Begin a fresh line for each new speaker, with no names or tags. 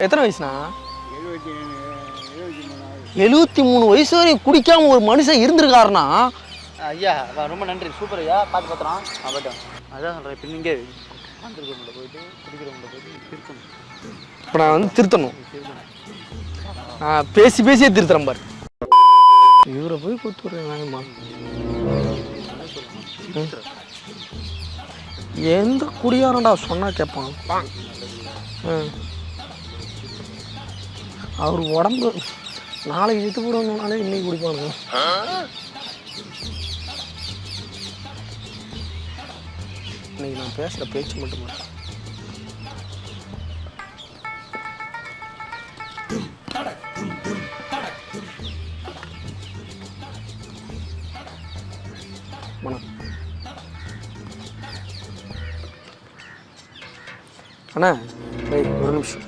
எத்தனை வயசுண்ணா? 73 வயசு வரையும் குடிக்காம ஒரு மனுஷன் இருந்திருக்காருன்னா
ஐயா ரொம்ப நன்றி. சூப்பர் ஐயா. பார்த்து பார்த்துறோம். போய்ட்டோம். அதான் சொல்கிறேன். இப்போ நீங்கள் வந்துருக்கவங்கள போயிட்டு குடிக்கிறவங்கள போயிட்டு திருத்தணும்.
இப்போ நான் வந்து திருத்தணும். பேசி பேசியே திருத்துறேன் பாரு. இவரை போய் கொடுத்துட்றேன். எந்த குடியாரண்டா சொன்னா கேட்பான். அவர் உடம்பு நாளைக்கு விட்டு போடணும்னாலே இன்னைக்கு குடிப்பானுங்க. இன்னைக்கு நான் பேசுகிற பேச்சு மட்டும் அண்ணா ஒரு நிமிஷம்.